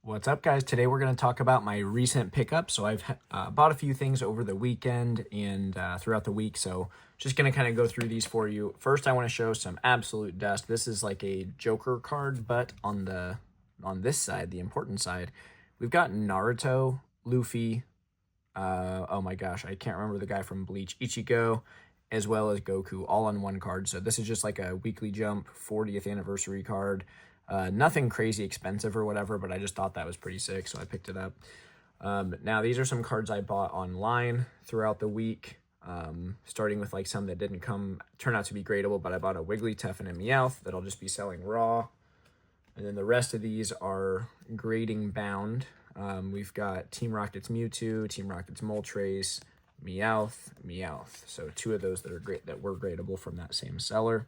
What's up, guys? Today we're going to talk about my recent pickup. So I've bought a few things over the weekend and throughout the week. So just going to kind of go through these for you. First, I want to show some absolute dust. This is like a Joker card, but on this side, the important side, we've got Naruto, Luffy. Oh my gosh, I can't remember the guy from Bleach, Ichigo, as well as Goku, all on one card. So this is just like a weekly jump 40th anniversary card. Nothing crazy expensive or whatever, but I just thought that was pretty sick, so I picked it up. Now, these are some cards I bought online throughout the week, starting with like some that didn't turn out to be gradable, but I bought a Wigglytuff and a Meowth that I'll just be selling raw. And then the rest of these are grading bound. We've got Team Rocket's Mewtwo, Team Rocket's Moltres, Meowth. So two of those that are great that were gradable from that same seller.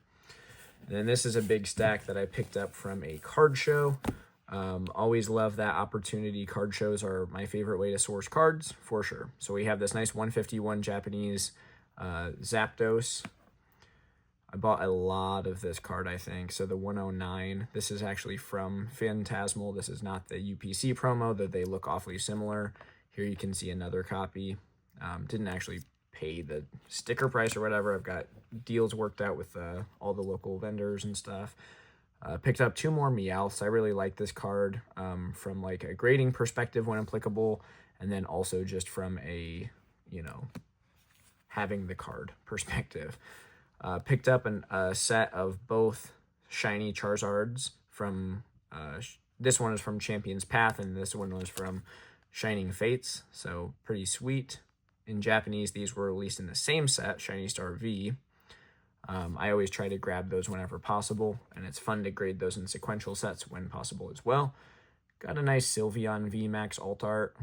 And then this is a big stack that I picked up from a card show. Always love that opportunity. Card shows are my favorite way to source cards, for sure. So we have this nice 151 Japanese Zapdos. I bought a lot of this card, I think. So the 109, this is actually from Phantasmal. This is not the UPC promo, though they look awfully similar. Here you can see another copy. Didn't actually pay the sticker price or whatever. I've got deals worked out with all the local vendors and stuff. Picked up two more Meowths. I really like this card from like a grading perspective when applicable, and then also just from a, having the card perspective. Picked up a set of both shiny Charizards from, this one is from Champion's Path, and this one was from Shining Fates, so pretty sweet. In Japanese, these were released in the same set, Shiny Star V. I always try to grab those whenever possible, and it's fun to grade those in sequential sets when possible as well. Got a nice Sylveon VMAX alt art.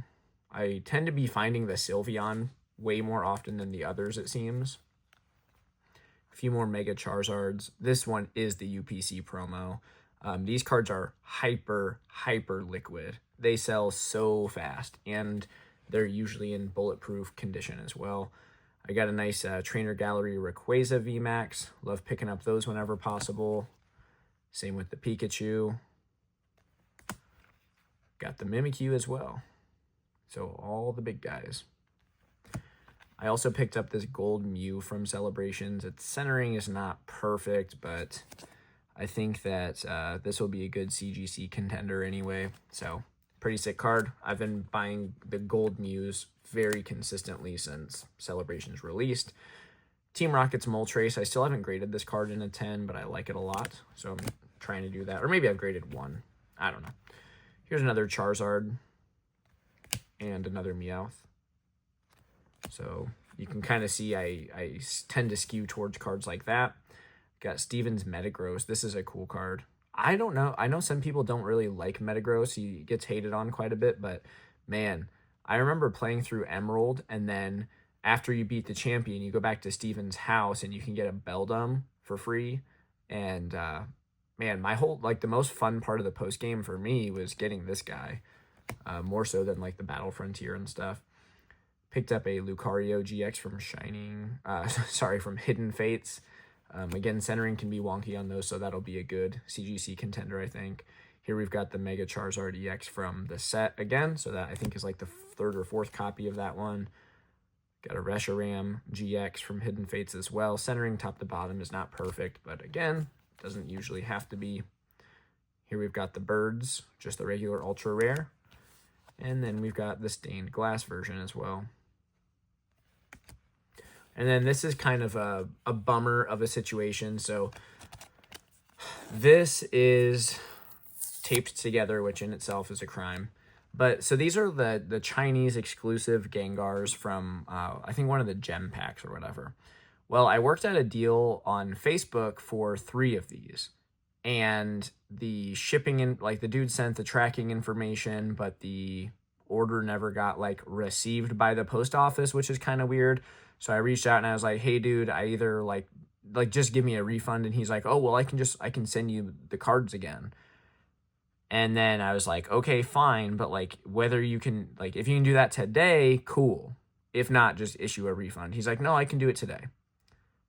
I tend to be finding the Sylveon way more often than the others, it seems. A few more Mega Charizards. This one is the UPC promo. These cards are hyper liquid. They sell so fast, and they're usually in bulletproof condition as well. I got a nice Trainer Gallery Rayquaza VMAX. Love picking up those whenever possible. Same with the Pikachu. Got the Mimikyu as well. So all the big guys. I also picked up this gold Mew from Celebrations. Its centering is not perfect, but I think that this will be a good CGC contender anyway. So pretty sick card. I've been buying the gold Mews very consistently since Celebrations released. Team Rocket's Moltres. I still haven't graded this card in a 10, but I like it a lot. So I'm trying to do that. Or maybe I've graded one. I don't know. Here's another Charizard and another Meowth. So you can kind of see I tend to skew towards cards like that. Got Steven's Metagross. This is a cool card. I don't know. I know some people don't really like Metagross. He gets hated on quite a bit, but man, I remember playing through Emerald, and then after you beat the champion, you go back to Steven's house and you can get a Beldum for free. And man, the most fun part of the post game for me was getting this guy, more so than like the Battle Frontier and stuff. Picked up a Lucario GX from from Hidden Fates. Again, centering can be wonky on those, so that'll be a good CGC contender, I think. Here we've got the Mega Charizard EX from the set again, so that I think is like the third or fourth copy of that one. Got a Reshiram GX from Hidden Fates as well. Centering top to bottom is not perfect, but again, doesn't usually have to be. Here we've got the Birds, just the regular ultra rare. And then we've got the stained glass version as well. And then this is kind of a bummer of a situation. So this is taped together, which in itself is a crime. But so these are the Chinese exclusive Gengars from, I think, one of the gem packs or whatever. Well, I worked out a deal on Facebook for 3 of these. And the shipping, the dude sent the tracking information, but the order never got, received by the post office, which is kind of weird. So I reached out and I was like, hey, dude, I either, just give me a refund. And he's like, oh, well, I can send you the cards again. And then I was like, okay, fine. But, whether you can, if you can do that today, cool. If not, just issue a refund. He's like, no, I can do it today.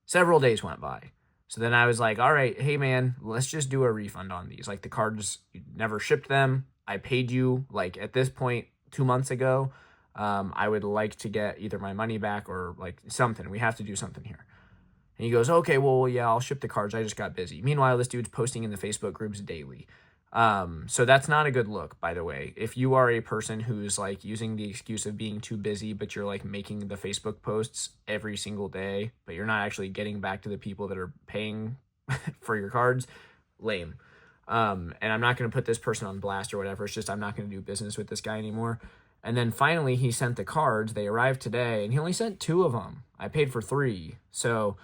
Several days went by. So then I was like, all right, hey, man, let's just do a refund on these. The cards, you never shipped them. I paid you like at this point 2 months ago. I would like to get either my money back or like something. We have to do something here. And he goes, okay, well, yeah, I'll ship the cards. I just got busy. Meanwhile, this dude's posting in the Facebook groups daily. So that's not a good look, by the way. If you are a person who's like using the excuse of being too busy, but you're like making the Facebook posts every single day, but you're not actually getting back to the people that are paying for your cards, lame. And I'm not going to put this person on blast or whatever. It's just I'm not going to do business with this guy anymore. And then finally he sent the cards. They arrived today, and he only sent 2 of them. I paid for 3. So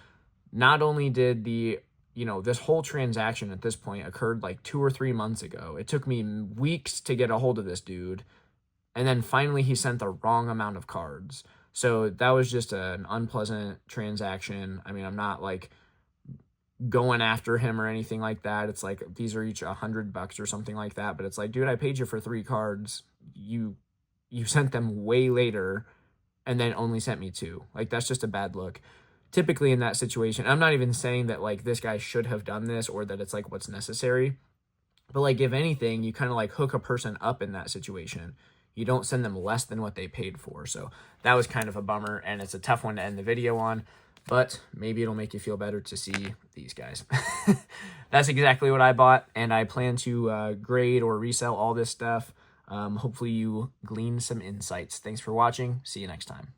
not only did this whole transaction at this point occurred like 2 or 3 months ago. It took me weeks to get a hold of this dude. And then finally he sent the wrong amount of cards. So that was just an unpleasant transaction. I mean, I'm not like going after him or anything like that. It's like these are each $100 or something like that. But it's like, dude, I paid you for 3 cards. You sent them way later and then only sent me 2. Like, that's just a bad look. Typically in that situation, I'm not even saying that like this guy should have done this or that it's like what's necessary, but like if anything, you kind of like hook a person up in that situation. You don't send them less than what they paid for. So that was kind of a bummer, and it's a tough one to end the video on, but maybe it'll make you feel better to see these guys. That's exactly what I bought, and I plan to grade or resell all this stuff. Hopefully you glean some insights. Thanks for watching. See you next time.